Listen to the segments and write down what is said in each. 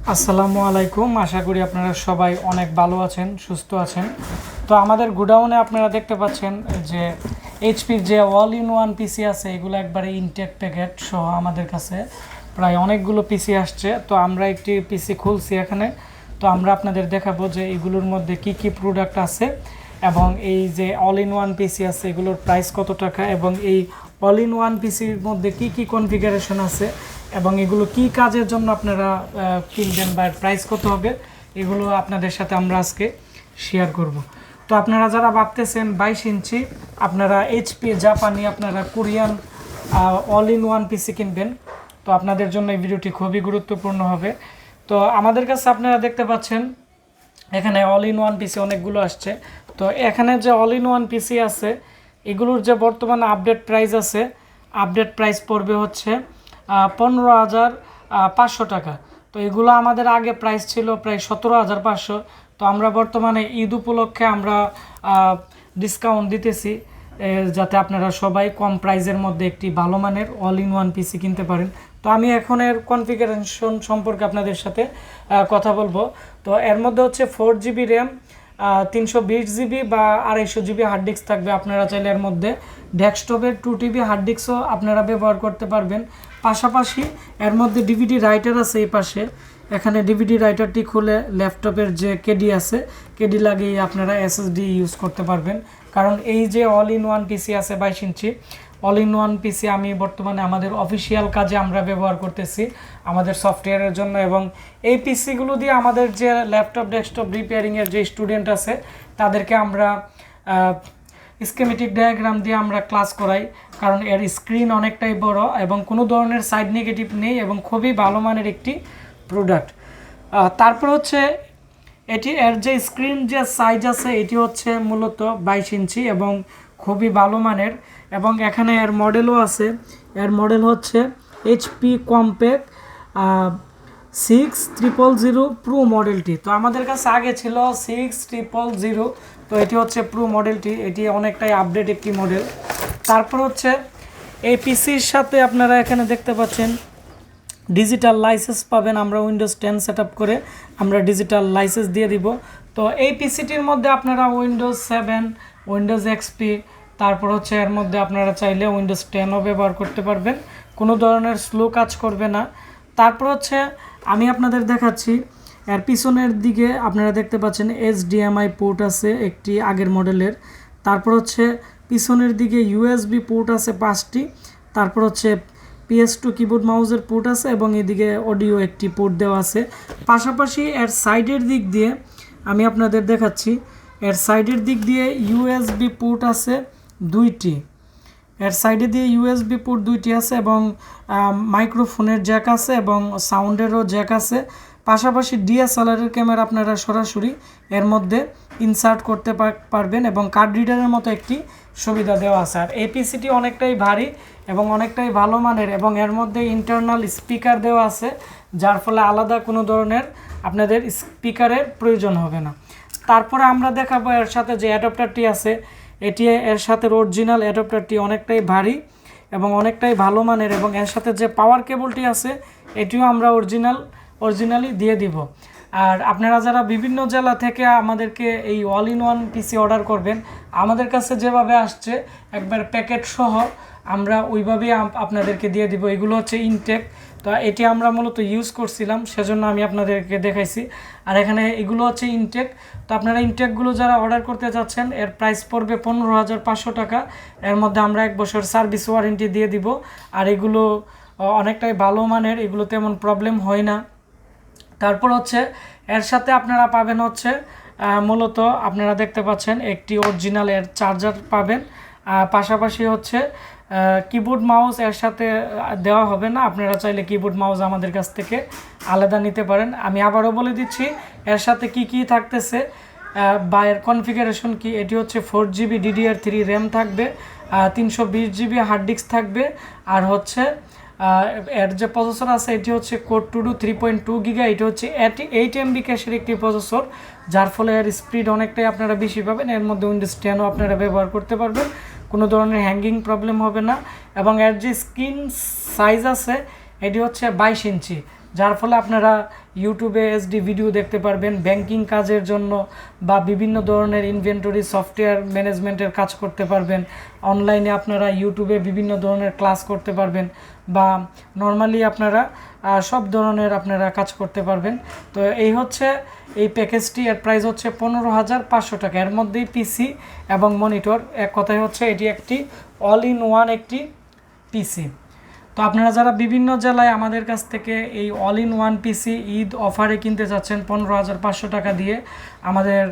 আসসালামু আলাইকুম। আশা করি আপনারা সবাই অনেক ভালো আছেন, সুস্থ আছেন। তো আমাদের গোডাউনে আপনারা দেখতে পাচ্ছেন যে এইচপির যে অল ইন ওয়ান পিসি আছে, এগুলো একবারে ইনটেক প্যাকেট সহ আমাদের কাছে প্রায় অনেকগুলো পিসি আসছে। তো আমরা একটি পিসি খুলছি এখানে। তো আমরা আপনাদের দেখাবো যে এগুলোর মধ্যে কি কি প্রোডাক্ট আছে এবং এই যে অল ইন ওয়ান পিসি আছে এগুলোর প্রাইস কত টাকা এবং এই অল ইন ওয়ান পিসির মধ্যে কি কি কনফিগারেশন আছে এবং এগুলো কি কাজের জন্য আপনারা কিনবেন বা প্রাইস কত হবে, এগুলো আপনাদের সাথে আমরা আজকে শেয়ার করব। তো আপনারা যারা ভাবতেছেন 22 ইঞ্চি আপনারা এইচপি জাপানি আপনারা Korean all in one PC কিনবেন, তো আপনাদের জন্য এই ভিডিওটি খুবই গুরুত্বপূর্ণ হবে। তো আমাদের কাছে আপনারা দেখতে পাচ্ছেন এখানে অল ইন ওয়ান পিসি অনেকগুলো আসছে। তো এখানে যে অল ইন ওয়ান পিসি আছে এগুলোর যে বর্তমানে আপডেট প্রাইস আছে, আপডেট প্রাইস পড়বে হচ্ছে 15,500 টাকা। তো এগুলো আমাদের আগে প্রাইস ছিল প্রায় 17,500। তো আমরা বর্তমানে ঈদ উপলক্ষে আমরা ডিসকাউন্ট দিতেছি যাতে আপনারা সবাই কম প্রাইসের মধ্যে একটি ভালো মানের অল ইন ওয়ান পিসি কিনতে পারেন। তো আমি এখন এর কনফিগারেশন সম্পর্কে আপনাদের সাথে কথা বলবো। তো এর মধ্যে হচ্ছে 4GB র্যাম, 320GB বা 250GB হার্ড ডিস্ক থাকবে। আপনারা চাইলে এর মধ্যে ডেস্কটপের 2TB হার্ড ডিস্কও আপনারা ব্যবহার করতে পারবেন। পাশাপাশি এর মধ্যে ডিভিডি রাইটার আছে এই পাশে। এখানে ডিভিডি রাইটারটি খুলে ল্যাপটপের যে কেডি আছে কেডি লাগিয়ে আপনারা এসএসডি ইউজ করতে পারবেন। কারণ এই যে অল ইন ওয়ান পিসি আছে 22 ইঞ্চি অল ইন ওয়ান পিসি আমি বর্তমানে আমাদের অফিসিয়াল কাজে আমরা ব্যবহার করতেছি আমাদের সফটওয়্যারের জন্য, এবং এই পিসিগুলো দিয়ে আমাদের যে ল্যাপটপ ডেস্কটপ রিপেয়ারিংয়ের যে স্টুডেন্ট আছে তাদেরকে আমরা স্কেমেটিক ডায়াগ্রাম দিয়ে আমরা ক্লাস করাই। কারণ এর স্ক্রিন অনেকটাই বড় এবং কোনো ধরনের সাইড নেগেটিভ নেই এবং খুবই ভালো মানের একটি প্রোডাক্ট। তারপর হচ্ছে এর যে স্ক্রিন যে সাইজ আছে এটি হচ্ছে মূলত 22 ইঞ্চি এবং খুবই ভালো মানের, এবং এখানে এর মডেলও আছে। এর মডেল হচ্ছে HP কম্প্যাক্ট 6000 প্রো মডেলটি। তো আমাদের কাছে আগে ছিল 6000, তো এটি হচ্ছে প্রো মডেলটি, এটি অনেকটাই আপডেট একটি মডেল। তারপর হচ্ছে এই পিসির সাথে আপনারা এখানে দেখতে পাচ্ছেন ডিজিটাল লাইসেন্স পাবেন। আমরা উইন্ডোজ 10 সেট করে আমরা ডিজিটাল লাইসেন্স দিয়ে দিব। তো এই পিসিটির মধ্যে আপনারা উইন্ডোজ 7, উইন্ডোজ এক্সপি, তারপর হচ্ছে এর মধ্যে আপনারা চাইলে উইন্ডোজ 10ও ব্যবহার করতে পারবেন, কোনো ধরনের স্লো কাজ করবে না। তারপর হচ্ছে আমি আপনাদের দেখাচ্ছি এর পিছনের দিকে আপনারা দেখতে পাচ্ছেন HDMI পোর্ট আছে একটি আগের মডেলের। তারপর হচ্ছে পিছনের দিকে USB পোর্ট আছে 5টি। তারপর হচ্ছে PS2 কিবোর্ড মাউসের পোর্ট আছে এবং এদিকে অডিও একটি পোর্ট দেওয়া আছে। পাশাপাশি এর সাইডের দিক দিয়ে আমি আপনাদের দেখাচ্ছি, এর সাইডের দিক দিয়ে USB পোর্ট আছে 2টি। এর সাইডে দিয়ে USB পোর্ট 2টি আছে এবং মাইক্রোফোনের জ্যাক আছে এবং সাউন্ডেরও জ্যাক আছে। পাশাপাশি DSLR ক্যামেরা আপনারা সরাসরি এর মধ্যে ইনসার্ট করতে পারবেন এবং কার্ড রিডারের মতো একটি সুবিধা দেওয়া আছে। আর এই পিসিটি অনেকটাই ভারী এবং অনেকটাই ভালো মানের এবং এর মধ্যে ইন্টারনাল স্পিকার দেওয়া আছে, যার ফলে আলাদা কোনো ধরনের আপনাদের স্পিকারের প্রয়োজন হবে না। তারপরে আমরা দেখাবো এর সাথে যে অ্যাডাপ্টারটি আছে, এটি এর সাথে অরিজিনাল অ্যাডাপ্টারটি অনেকটাই ভারী এবং অনেকটাই ভালো মানের, এবং এর সাথে যে পাওয়ার কেবলটি আছে এটিও আমরা অরিজিনালি দিয়ে দিব। আর আপনারা যারা বিভিন্ন জেলা থেকে আমাদেরকে এই all in one PC order করবেন, আমাদের কাছে যেভাবে আসছে একবার প্যাকেট সহ আমরা ওইভাবেই আপনাদেরকে দিয়ে দিব। এগুলো হচ্ছে ইনটেক, তো এটি আমরা মূলত ইউজ করছিলাম সেজন্য আমি আপনাদেরকে দেখাইছি। আর এখানে এগুলো হচ্ছে ইনটেক। তো আপনারা ইনটেকগুলো যারা অর্ডার করতে যাচ্ছেন এর প্রাইস পড়বে 15,500 টাকা। এর মধ্যে আমরা 1 বছর সার্ভিস ওয়ারেন্টি দিয়ে দিব। আর এগুলো অনেকটাই ভালো মানের, এগুলো তেমন প্রবলেম হয় না। তারপর হচ্ছে এর সাথে আপনারা পাবেন হচ্ছে মূলত আপনারা দেখতে পাচ্ছেন একটি অরিজিনাল এর চার্জার পাবেন। পাশাপাশি হচ্ছে কিবোর্ড মাউস এর সাথে দেওয়া হবে না, আপনারা চাইলে কিবোর্ড মাউস আমাদের কাছ থেকে আলাদা নিতে পারেন। আমি আবারও বলে দিচ্ছি এর সাথে কি থাকতেছে বা এর কনফিগারেশন কি। এটি হচ্ছে 4GB DDR3 র্যাম থাকবে, 320GB হার্ড ডিস্ক থাকবে, আর হচ্ছে এর যে প্রসেসর আছে এটি হচ্ছে কোর 3.2 গিগা। এটি হচ্ছে 8 MB ক্যাশের একটি প্রসেসর, যার ফলে এর স্পিড অনেকটাই আপনারা বেশি পাবেন। এর মধ্যে উইন্ডোজ 10ও আপনারা ব্যবহার করতে পারবেন, কোনো ধরনের হ্যাঙ্গিং প্রবলেম হবে না। এবং এর যে স্ক্রিন সাইজ আছে এটি হচ্ছে 22 ইঞ্চি। যার ফলে আপনারা ইউটিউবে এইচডি ভিডিও দেখতে পারবেন, ব্যাংকিং কাজের জন্য বা বিভিন্ন ধরনের ইনভেন্টরি সফটওয়্যার ম্যানেজমেন্টের কাজ করতে পারবেন। অনলাইনে আপনারা ইউটিউবে বিভিন্ন ধরনের ক্লাস করতে পারবেন বা নর্মালি আপনারা সব ধরনের আপনারা কাজ করতে পারবেন। তো এই হচ্ছে এই প্যাকেজটি, এর প্রাইস হচ্ছে 15,500 টাকা। এর মধ্যেই পিসি এবং মনিটর, এক কথায় হচ্ছে এটি একটি অল ইন ওয়ান একটি পিসি। তো আপনারা যারা বিভিন্ন জেলায় আমাদের কাছ থেকে এই all in one PC Eid অফারে কিনতে চাচ্ছেন 15,500 টাকা দিয়ে, আমাদের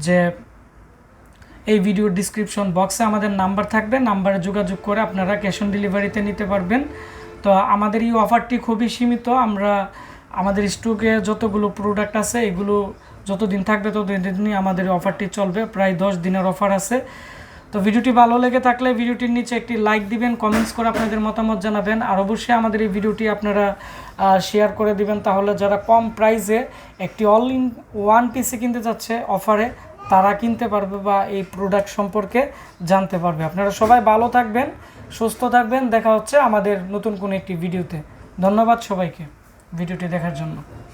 যে এই ভিডিওর ডিসক্রিপশন বক্সে আমাদের নাম্বার থাকবে, নাম্বারে যোগাযোগ করে আপনারা ক্যাশ অন ডেলিভারিতে নিতে পারবেন। তো আমাদের এই অফারটি খুবই সীমিত। আমরা আমাদের স্টকে যতগুলো প্রোডাক্ট আছে এগুলো যতদিন থাকবে ততদিনই আমাদের অফারটি চলবে, প্রায় 10 দিনের অফার আছে। তো ভিডিওটি ভালো লেগে থাকলে ভিডিওটির নিচে একটি লাইক দিবেন, কমেন্টস করে আপনাদের মতামত জানাবেন, আর অবশ্যই আমাদের এই ভিডিওটি আপনারা শেয়ার করে দিবেন। তাহলে যারা কম প্রাইসে একটি অল ইন ওয়ান পিসি কিনতে যাচ্ছে অফারে, তারা কিনতে পারবে বা এই প্রোডাক্ট সম্পর্কে জানতে পারবে। আপনারা সবাই ভালো থাকবেন, সুস্থ থাকবেন। দেখা হচ্ছে আমাদের নতুন কোনো একটি ভিডিওতে। ধন্যবাদ সবাইকে ভিডিওটি দেখার জন্য।